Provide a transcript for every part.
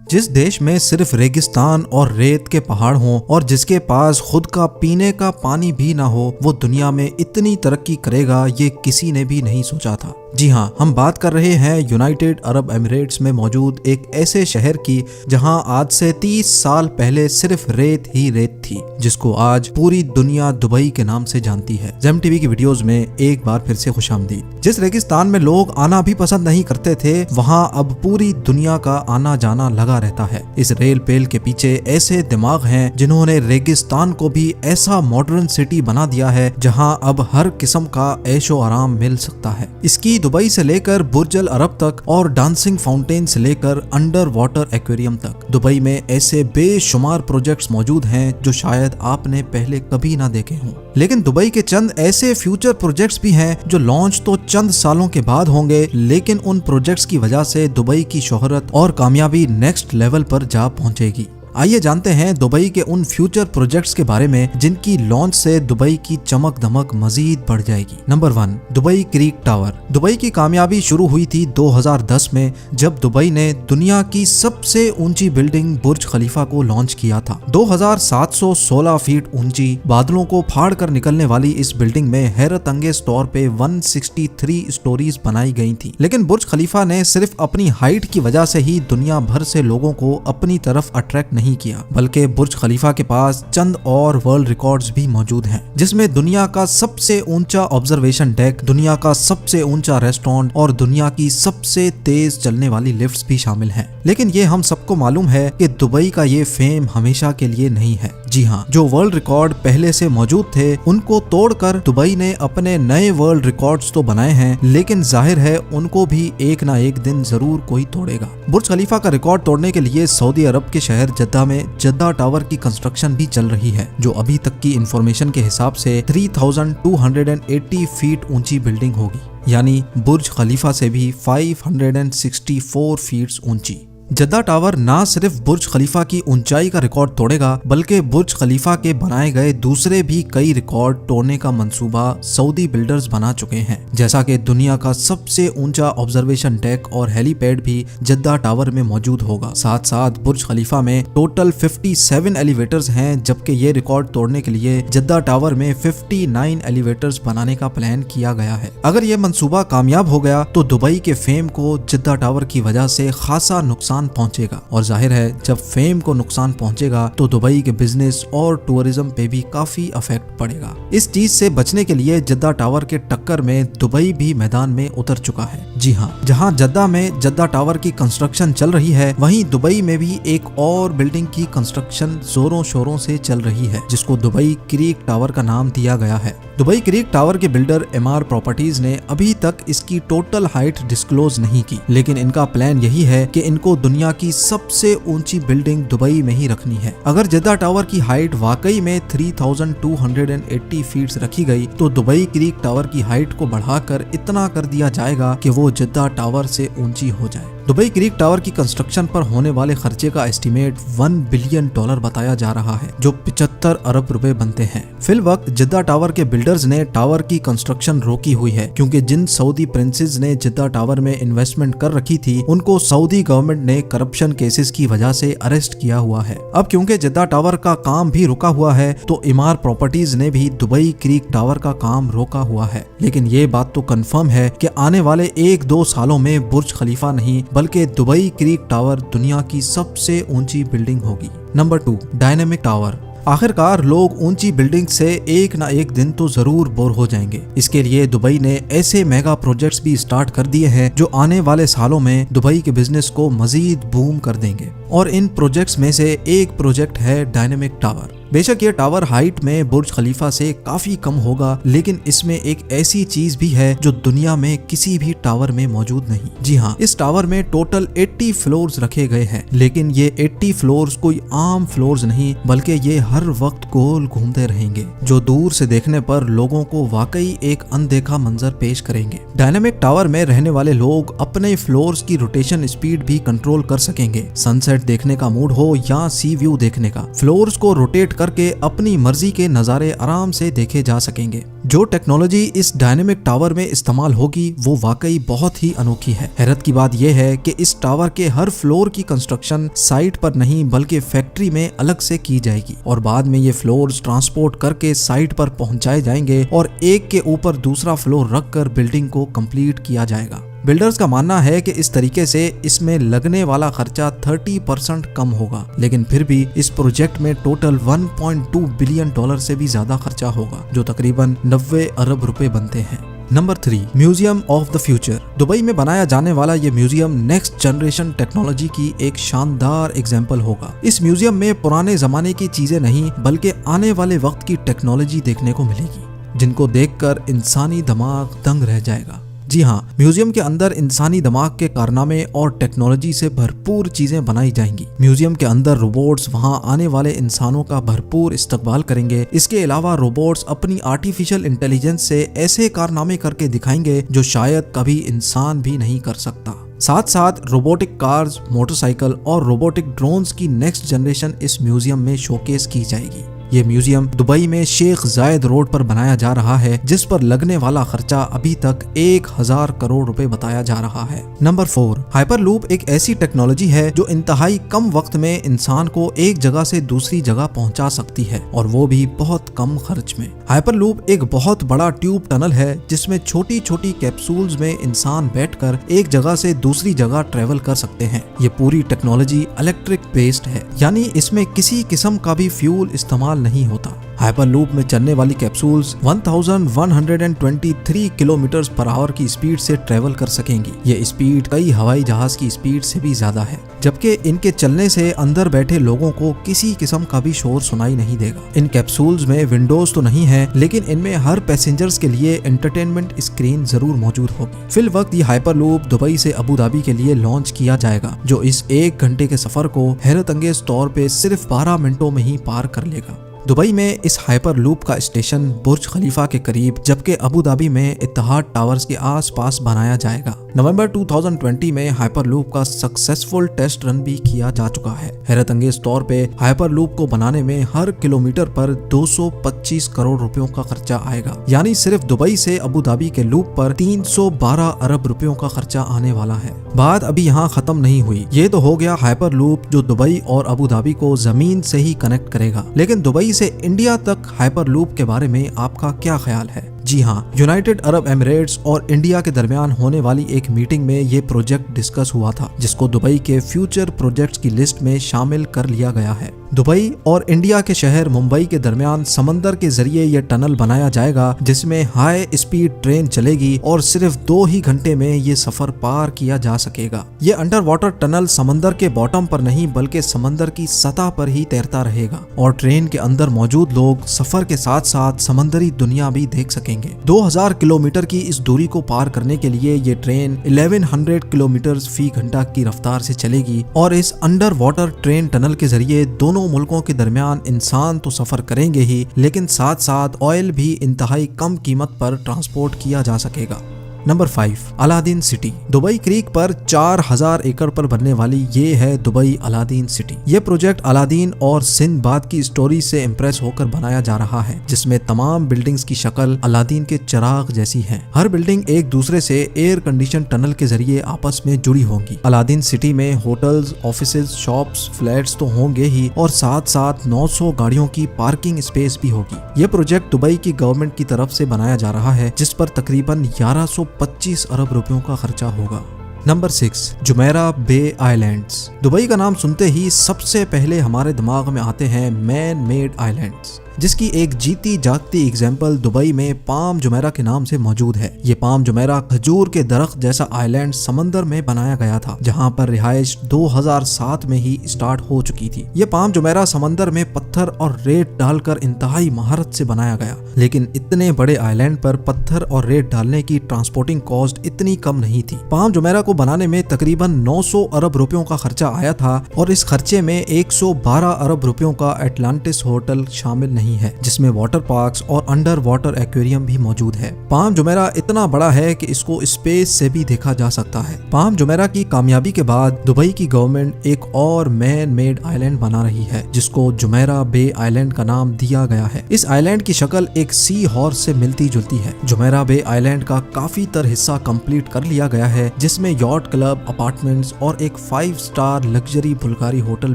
जिस देश में सिर्फ रेगिस्तान और रेत के पहाड़ हों और जिसके पास खुद का पीने का पानी भी ना हो, वो दुनिया में इतनी तरक्की करेगा ये किसी ने भी नहीं सोचा था। जी हाँ, हम बात कर रहे हैं यूनाइटेड अरब एमिरेट्स में मौजूद एक ऐसे शहर की जहां आज से 30 साल पहले सिर्फ रेत ही रेत थी, जिसको आज पूरी दुनिया दुबई के नाम से जानती है। जेम टीवी की वीडियोस में एक बार फिर से खुशामदीद। जिस रेगिस्तान में लोग आना भी पसंद नहीं करते थे, वहां अब पूरी दुनिया का आना जाना लगा रहता है। इस रेल पेल के पीछे ऐसे दिमाग हैं जिन्होंने रेगिस्तान को भी ऐसा मॉडर्न सिटी बना दिया है जहां अब हर किस्म का ऐशो आराम मिल सकता है। इसकी दुबई से लेकर बुर्ज अल अरब तक और डांसिंग फाउंटेन से लेकर अंडर वाटर एक्वेरियम तक दुबई में ऐसे बेशुमार प्रोजेक्ट्स मौजूद हैं जो शायद आपने पहले कभी ना देखे हों। लेकिन दुबई के चंद ऐसे फ्यूचर प्रोजेक्ट्स भी हैं जो लॉन्च तो चंद सालों के बाद होंगे, लेकिन उन प्रोजेक्ट्स की वजह से दुबई की शोहरत और कामयाबी नेक्स्ट लेवल पर जा पहुंचेगी। आइए जानते हैं दुबई के उन फ्यूचर प्रोजेक्ट्स के बारे में जिनकी लॉन्च से दुबई की चमक दमक मजीद बढ़ जाएगी। Number 1, Dubai creek tower. Dubai की कामयाबी शुरू हुई थी 2010 में, जब दुबई ने दुनिया की सबसे ऊंची बिल्डिंग बुर्ज खलीफा को लॉन्च किया था। 2716 फीट ऊंची, बादलों को फाड़ कर निकलने वाली इस बिल्डिंग में हैरत अंगेज तौर पे 163 स्टोरीज बनाई गई थी। लेकिन बुर्ज खलीफा ने सिर्फ अपनी हाइट की वजह से ही दुनिया भर से लोगों को अपनी तरफ अट्रैक्ट नहीं किया, बल्कि बुर्ज खलीफा के पास चंद और वर्ल्ड रिकॉर्ड्स भी मौजूद हैं, जिसमें दुनिया का सबसे ऊंचा ऑब्जर्वेशन डेक, दुनिया का सबसे ऊंचा रेस्टोरेंट और दुनिया की सबसे तेज चलने वाली लिफ्ट्स भी शामिल हैं। लेकिन ये हम सबको मालूम है कि दुबई का ये फेम हमेशा के लिए नहीं है। जी हाँ, जो वर्ल्ड रिकॉर्ड पहले से मौजूद थे उनको तोड़कर दुबई ने अपने नए वर्ल्ड रिकॉर्ड्स तो बनाए हैं, लेकिन जाहिर है उनको भी एक ना एक दिन जरूर कोई तोड़ेगा। बुर्ज खलीफा का रिकॉर्ड तोड़ने के लिए सऊदी अरब के शहर जद्दा में जद्दा टावर की कंस्ट्रक्शन भी चल रही है, जो अभी तक की इंफॉर्मेशन के हिसाब से 3280 फीट ऊंची बिल्डिंग होगी, यानी बुर्ज खलीफा से भी 564 फीट ऊंची। जद्दा टावर ना सिर्फ बुर्ज खलीफा की ऊंचाई का रिकॉर्ड तोड़ेगा, बल्कि बुर्ज खलीफा के बनाए गए दूसरे भी कई रिकॉर्ड तोड़ने का मंसूबा सऊदी बिल्डर्स बना चुके हैं, जैसा कि दुनिया का सबसे ऊंचा ऑब्जर्वेशन डेक और हेलीपैड भी जद्दा टावर में मौजूद होगा। साथ साथ बुर्ज खलीफा में टोटल 57 एलिवेटर्स हैं, जबकि ये रिकॉर्ड तोड़ने के लिए जद्दा टावर में 59 एलिवेटर्स बनाने का प्लान किया गया है। अगर ये मंसूबा कामयाब हो गया तो दुबई के फेम को जद्दा टावर की वजह से खासा नुकसान पहुंचेगा, और जाहिर है जब फेम को नुकसान पहुंचेगा तो दुबई के बिजनेस और टूरिज्म पे भी काफी इफेक्ट पड़ेगा। इस चीज से बचने के लिए जद्दा टावर के टक्कर में दुबई भी मैदान में उतर चुका है। जी हाँ, जहां जद्दा में जद्दा टावर की कंस्ट्रक्शन चल रही है, वहीं दुबई में भी एक और बिल्डिंग की कंस्ट्रक्शन जोरों शोरों से चल रही है, जिसको दुबई क्रीक टावर का नाम दिया गया है। दुबई क्रीक टावर के बिल्डर एमआर प्रॉपर्टीज ने अभी तक इसकी टोटल हाइट डिस्क्लोज नहीं की, लेकिन इनका प्लान यही है कि इनको दुनिया की सबसे ऊंची बिल्डिंग दुबई में ही रखनी है। अगर जद्दा टावर की हाइट वाकई में 3280 फीट रखी गई तो दुबई क्रीक टावर की हाइट को बढ़ाकर इतना कर दिया जाएगा कि वो जद्दा टावर से ऊंची हो जाए। दुबई क्रीक टावर की कंस्ट्रक्शन पर होने वाले खर्चे का एस्टीमेट $1 बिलियन बताया जा रहा है, जो 75 अरब रुपए बनते हैं। फिल वक्त जद्दा टावर के बिल्डर्स ने टावर की कंस्ट्रक्शन रोकी हुई है, क्योंकि जिन सऊदी प्रिंसेस ने जद्दा टावर में इन्वेस्टमेंट कर रखी थी उनको सऊदी गवर्नमेंट ने करप्शन केसेस की वजह से अरेस्ट किया हुआ है। अब क्योंकि जद्दा टावर का काम भी रुका हुआ है, तो एमआर प्रॉपर्टीज ने भी दुबई क्रीक टावर का काम रोका हुआ है। लेकिन ये बात तो कंफर्म है कि आने वाले 1-2 सालों में बुर्ज खलीफा नहीं बल्कि दुबई क्रीक टावर दुनिया की सबसे ऊंची बिल्डिंग होगी। Number 2, dynamic tower. आखिरकार लोग ऊंची बिल्डिंग से एक ना एक दिन तो जरूर बोर हो जाएंगे। इसके लिए दुबई ने ऐसे मेगा प्रोजेक्ट्स भी स्टार्ट कर दिए हैं जो आने वाले सालों में दुबई के बिजनेस को मजीद बूम कर देंगे, और इन प्रोजेक्ट्स में से एक प्रोजेक्ट है डायनेमिक टावर। बेशक ये टावर हाइट में बुर्ज खलीफा से काफी कम होगा, लेकिन इसमें एक ऐसी चीज भी है जो दुनिया में किसी भी टावर में मौजूद नहीं। जी हाँ, इस टावर में टोटल 80 फ्लोर्स रखे गए हैं, लेकिन ये 80 फ्लोर्स कोई आम फ्लोर्स नहीं, बल्कि ये हर वक्त गोल घूमते रहेंगे, जो दूर से देखने पर लोगों को वाकई एक अनदेखा मंजर पेश करेंगे। डायनेमिक टावर में रहने वाले लोग अपने फ्लोर्स की रोटेशन स्पीड भी कंट्रोल कर सकेंगे। सनसेट देखने का मूड हो या सी व्यू देखने का, फ्लोर्स को रोटेट करके अपनी मर्जी के नजारे आराम से देखे जा सकेंगे। जो टेक्नोलॉजी इस डायनेमिक टावर में इस्तेमाल होगी वो वाकई बहुत ही अनोखी है। हैरत की बात यह है कि इस टावर के हर फ्लोर की कंस्ट्रक्शन साइट पर नहीं बल्कि फैक्ट्री में अलग से की जाएगी और बाद में ये फ्लोर्स ट्रांसपोर्ट करके साइट पर पहुंचाए जाएंगे और एक के ऊपर दूसरा फ्लोर रखकर बिल्डिंग को कंप्लीट किया जाएगा। बिल्डर्स का मानना है कि इस तरीके से इसमें लगने वाला खर्चा 30% कम होगा, लेकिन फिर भी इस प्रोजेक्ट में टोटल 1.2 बिलियन डॉलर से भी ज्यादा खर्चा होगा, जो तकरीबन 90 अरब रुपए बनते हैं। Number 3, museum of the future. Dubai में बनाया जाने वाला ये म्यूजियम नेक्स्ट जनरेशन टेक्नोलॉजी की एक शानदार एग्जाम्पल होगा। इस म्यूजियम में पुराने जमाने की चीजें नहीं बल्कि आने वाले वक्त की टेक्नोलॉजी देखने को मिलेगी, जिनको देखकर इंसानी दिमाग दंग रह जाएगा। जी हाँ, म्यूजियम के अंदर इंसानी दिमाग के कारनामे और टेक्नोलॉजी से भरपूर चीजें बनाई जाएंगी। म्यूजियम के अंदर रोबोट्स वहां आने वाले इंसानों का भरपूर इस्तकबाल करेंगे। इसके अलावा रोबोट्स अपनी आर्टिफिशियल इंटेलिजेंस से ऐसे कारनामे करके दिखाएंगे जो शायद कभी इंसान भी नहीं कर सकता। साथ साथ रोबोटिक कार्स, मोटरसाइकिल और रोबोटिक ड्रोन्स की नेक्स्ट जनरेशन इस म्यूजियम में शोकेस की जाएगी। ये म्यूजियम दुबई में शेख जायद रोड पर बनाया जा रहा है, जिस पर लगने वाला खर्चा अभी तक 1000 करोड़ रुपए बताया जा रहा है। नंबर 4, हाइपरलूप एक ऐसी टेक्नोलॉजी है जो इंतहाई कम वक्त में इंसान को एक जगह से दूसरी जगह पहुंचा सकती है और वो भी बहुत कम खर्च में। हाइपरलूप एक बहुत बड़ा ट्यूब टनल है जिसमें छोटी छोटी कैप्सूल्स में इंसान बैठकर एक जगह से दूसरी जगह ट्रेवल कर सकते हैं। ये पूरी टेक्नोलॉजी इलेक्ट्रिक बेस्ड है, यानी इसमें किसी किस्म का भी फ्यूल इस्तेमाल नहीं होता। हाइपरलूप में चलने वाली कैप्सूल्स 1123 किलोमीटर पर आवर की स्पीड से ट्रेवल कर सकेंगी। ये स्पीड कई हवाई जहाज की स्पीड से भी ज्यादा है, जबकि इनके चलने से अंदर बैठे लोगों को किसी किस्म का भी शोर सुनाई नहीं देगा। इन कैप्सूल्स में विंडोज तो नहीं है, लेकिन इनमें हर पैसेंजर्स के लिए एंटरटेनमेंट स्क्रीन जरूर मौजूद होगी। फिल वक्त ये हाइपरलूप दुबई से अबू धाबी के लिए लॉन्च किया जाएगा, जो इस 1 घंटे के सफर को हैरत अंगेज तौर पे सिर्फ 12 मिनटों में ही पार कर लेगा। दुबई में इस हाइपरलूप का स्टेशन बुर्ज खलीफा के करीब, जबकि अबू धाबी में इत्तेहाद टावर्स के आसपास बनाया जाएगा। नवंबर 2020 में हाइपरलूप का सक्सेसफुल टेस्ट रन भी किया जा चुका है। हैरत अंगेज तौर पे हाइपरलूप को बनाने में हर किलोमीटर पर 225 करोड़ रुपयों का खर्चा आएगा, यानी सिर्फ दुबई से अबू धाबी के लूप पर 312 अरब रुपयों का खर्चा आने वाला है। बात अभी यहाँ खत्म नहीं हुई। ये तो हो गया हाइपरलूप जो दुबई और अबू धाबी को जमीन से ही कनेक्ट करेगा, लेकिन दुबई से इंडिया तक हाइपरलूप के बारे में आपका क्या ख्याल है? जी हाँ, यूनाइटेड अरब एमिरेट्स और इंडिया के दरमियान होने वाली एक मीटिंग में ये प्रोजेक्ट डिस्कस हुआ था, जिसको दुबई के फ्यूचर प्रोजेक्ट्स की लिस्ट में शामिल कर लिया गया है। दुबई और इंडिया के शहर मुंबई के दरमियान समंदर के जरिए ये टनल बनाया जाएगा, जिसमें हाई स्पीड ट्रेन चलेगी और सिर्फ 2 ही घंटे में ये सफर पार किया जा सकेगा। ये अंडर वाटर टनल समंदर के बॉटम पर नहीं बल्कि समंदर की सतह पर ही तैरता रहेगा और ट्रेन के अंदर मौजूद लोग सफर के साथ साथ समंदरी दुनिया भी देख सकेंगे। 2000 किलोमीटर की इस दूरी को पार करने के लिए ये ट्रेन 1100 किलोमीटर फी घंटा की रफ्तार से चलेगी और इस अंडर वाटर ट्रेन टनल के जरिए दोनों मुल्कों के दरमियान इंसान तो सफर करेंगे ही, लेकिन साथ साथ ऑयल भी इंतहाई कम कीमत पर ट्रांसपोर्ट किया जा सकेगा। Number 5, Aladdin city. Dubai creek पर 4000 एकड़ पर बनने वाली ये है दुबई अलादीन सिटी। ये प्रोजेक्ट अलादीन और सिंदबाद की स्टोरी से इम्प्रेस होकर बनाया जा रहा है, जिसमें तमाम बिल्डिंग्स की शक्ल अलादीन के चिराग जैसी है। हर बिल्डिंग एक दूसरे से एयर कंडीशन टनल के जरिए आपस में जुड़ी होंगी। अलादीन सिटी में होटल्स, ऑफिसेज, शॉप्स, फ्लैट्स तो होंगे ही और साथ साथ 900 गाड़ियों की पार्किंग स्पेस भी होगी। ये प्रोजेक्ट दुबई की गवर्नमेंट की तरफ से बनाया जा रहा है, जिस पर तकरीबन 1125 अरब रुपयों का खर्चा होगा। नंबर 6, जुमेरा बे आइलैंड्स। दुबई का नाम सुनते ही सबसे पहले हमारे दिमाग में आते हैं मैन मेड आइलैंड्स, जिसकी एक जीती जागती एग्जाम्पल दुबई में पाम जुमेरा के नाम से मौजूद है। ये पाम जुमेरा खजूर के दरख्त जैसा आइलैंड समंदर में बनाया गया था, जहां पर रिहाइश 2007 में ही स्टार्ट हो चुकी थी। ये पाम जुमेरा समंदर में पत्थर और रेत डालकर इंतहाई महारत से बनाया गया, लेकिन इतने बड़े आइलैंड पर पत्थर और रेत डालने की ट्रांसपोर्टिंग कॉस्ट इतनी कम नहीं थी। पाम जुमेरा को बनाने में तकरीबन 900 अरब रुपयों का खर्चा आया था और इस खर्चे में 112 अरब रुपयों का एटलांटिस होटल शामिल नहीं नहीं है, जिसमें वाटर पार्क्स और अंडर वाटर एक्वेरियम भी मौजूद है। पाम जुमेरा इतना बड़ा है कि इसको स्पेस से भी देखा जा सकता है। पाम जुमेरा की कामयाबी के बाद दुबई की गवर्नमेंट एक और मैन मेड आइलैंड बना रही है, जिसको जुमेरा बे आइलैंड का नाम दिया गया है। इस आइलैंड की शक्ल एक सी हॉर्स से मिलती जुलती है। जुमेरा बे आइलैंड का काफी तर हिस्सा कंप्लीट कर लिया गया है, जिसमें यॉट क्लब, अपार्टमेंट्स और एक 5 स्टार लग्जरी बुल्गारी होटल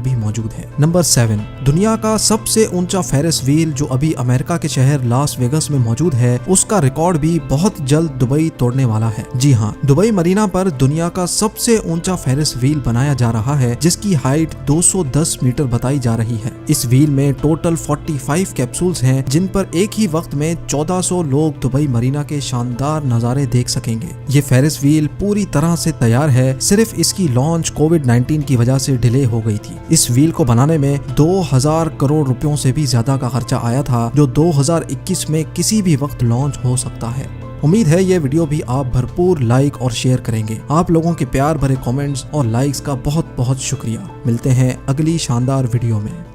भी मौजूद है। नंबर 7, दुनिया का सबसे ऊंचा फेरिस व्हील जो अभी अमेरिका के शहर लास वेगस में मौजूद है, उसका रिकॉर्ड भी बहुत जल्द दुबई तोड़ने वाला है। जी हाँ, दुबई मरीना पर दुनिया का सबसे ऊंचा फेरिस व्हील बनाया जा रहा है, जिसकी हाइट 210 मीटर बताई जा रही है। इस व्हील में टोटल 45 कैप्सूल्स हैं, जिन पर एक ही वक्त में 1400 लोग दुबई मरीना के शानदार नजारे देख सकेंगे। ये फेरिस व्हील पूरी तरह से तैयार है, सिर्फ इसकी लॉन्च कोविड-19 की वजह से डिले हो गई थी। इस व्हील को बनाने में 2000 करोड़ रुपयों से भी ज्यादा का खर्चा आया था, जो 2021 में किसी भी वक्त लॉन्च हो सकता है। उम्मीद है ये वीडियो भी आप भरपूर लाइक और शेयर करेंगे। आप लोगों के प्यार भरे कमेंट्स और लाइक्स का बहुत बहुत शुक्रिया। मिलते हैं अगली शानदार वीडियो में।